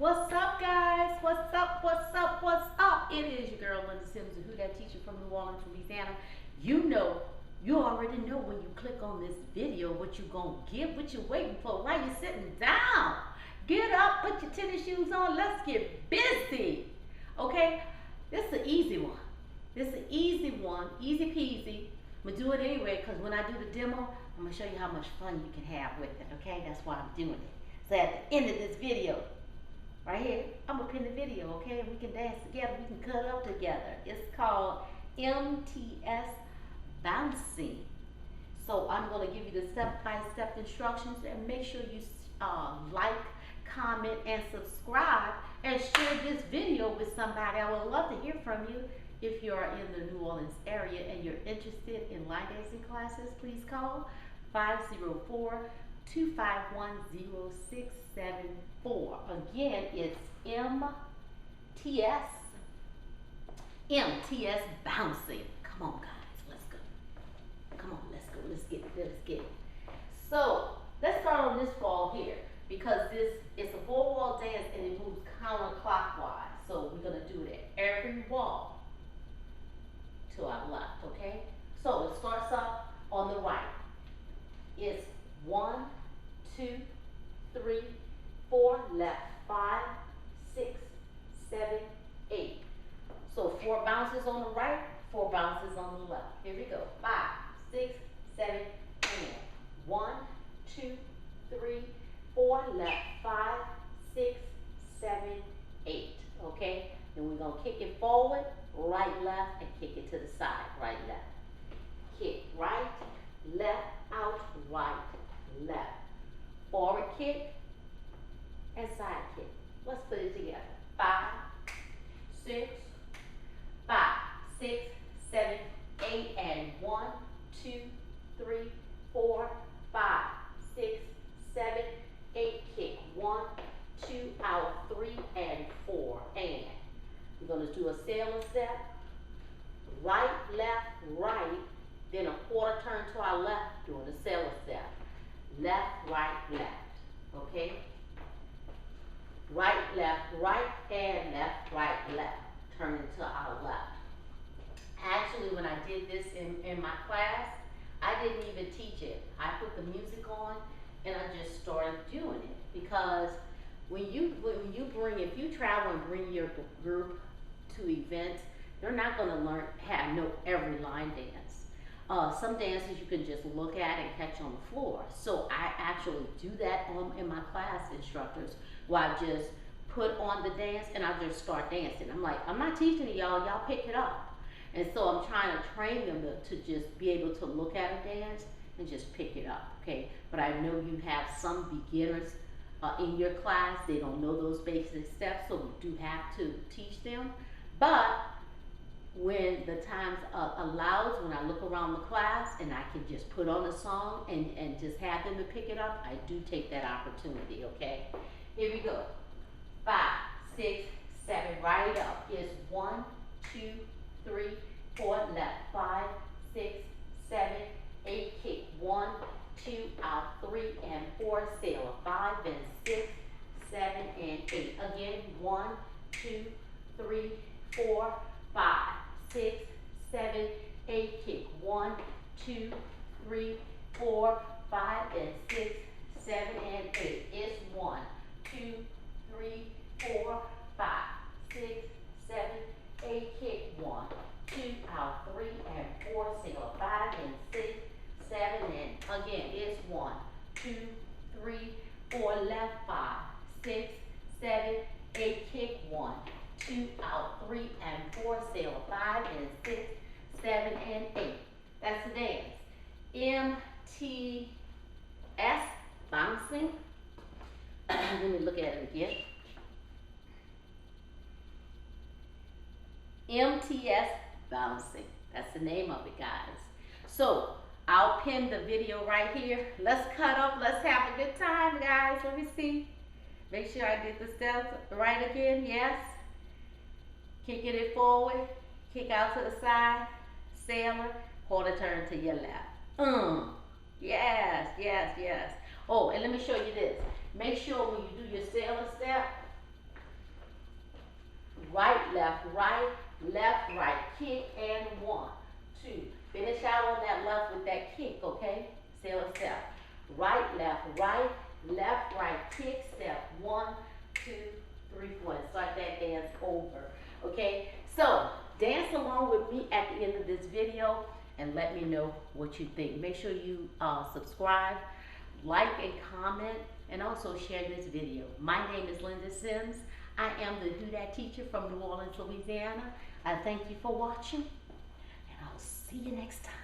What's up, guys? What's up? What's up? What's up? It is your girl, Linda Sims, the Who That Teacher from New Orleans, Louisiana. You already know when you click on this video what you're going to get, what you're waiting for, why you're sitting down. Get up, put your tennis shoes on, let's get busy. Okay? This is an easy one. This is an easy one, easy peasy. I'm going to do it anyway because when I do the demo, I'm going to show you how much fun you can have with it, okay? That's why I'm doing it. So at the end of this video, right here, I'm gonna pin the video, okay? And we can dance together, we can cut up together. It's called Mts Bouncin. So I'm gonna give you the step-by-step instructions and make sure you like, comment, and subscribe and share this video with somebody. I would love to hear from you. If you are in the New Orleans area and you're interested in line dancing classes, please call 504-251-0674. Again, it's Mts Bouncin. Come on, guys, let's go. Come on, let's go. Let's get it. So let's start on this ball here because this is a 4-wall dance and it moves counterclockwise. So we're gonna do it at every wall to our left, okay? So it starts off on the right. It's 1, 2, 3, 4, left, 5, 6, 7, 8. So 4 bounces on the right, 4 bounces on the left. Here we go. 5, 6, 7, and 1, 2, 3, 4, left, 5, 6, 7, 8. Okay? Then we're gonna kick it forward, right, left, and kick it to the side, right, left. Kick, right, left, out, right, left. Forward kick and side kick. Let's put it together. 5, 6, 5, 6, 7, 8, and 1, 2, 3, 4, 5, 6, 7, 8. Kick 1, 2, out, 3, and 4. And we're going to do a sailor step. Right, left, right. Then a quarter turn to our left, doing a sailor step. Left, right, left. Okay? Right, left, and left, right, left. Turn to our left. Actually, when I did this in my class, I didn't even teach it. I put the music on and I just started doing it because if you travel and bring your group to events, they're not going to know every line dance. Some dances you can just look at and catch on the floor. So I actually do that in my class instructors where I just put on the dance and I just start dancing. I'm like, I'm not teaching it, y'all pick it up. And so I'm trying to train them to just be able to look at a dance and just pick it up, okay? But I know you have some beginners in your class, they don't know those basic steps, so we do have to teach them. But when the time allows, when I look around the class and I can just put on a song and just have them to pick it up, I do take that opportunity, okay? Here we go. 5, 6, 7, right up. It's 1, 2, 3, 4, left, 5, 6, 7, 8, kick. 1, 2, out, 3, and 4, sailor. 5, and 6, 7, and 8. Again, 1, 2, 3, 4, 5, 6, 7, 8, kick. 1, 2, 3, 4, 5, and 6, 7, and 8. It's 1, 2, 3, 4, 5, 6, 7, 8, kick. 1, 2, out, 3, and 4, single. 5, and 6, 7, and again, it's 1, 2, 3, 4, left, 5, 6, 7, 8, kick. 1, 2, out, 3, and 4, sail. 5, and 6, 7, and 8. That's the dance. Mts Bouncin. Let me look at it again. Mts Bouncin. That's the name of it, guys. So I'll pin the video right here. Let's cut up. Let's have a good time, guys. Let me see. Make sure I did the steps right again. Yes. Kicking it forward. Kick out to the side. Sailor. Quarter turn to your left. Yes, yes, yes. Oh, and let me show you this. Make sure when you do your sailor step, right, left, right, kick, and 1, 2. Finish out on that left with that kick, okay? Still a step. Right, right, kick, step. 1, 2, 3, 4. And start that dance over, okay? So, dance along with me at the end of this video and let me know what you think. Make sure you subscribe, like, and comment, and also share this video. My name is Linda Sims. I am the Who Dat teacher from New Orleans, Louisiana. I thank you for watching, and I'll see you next time.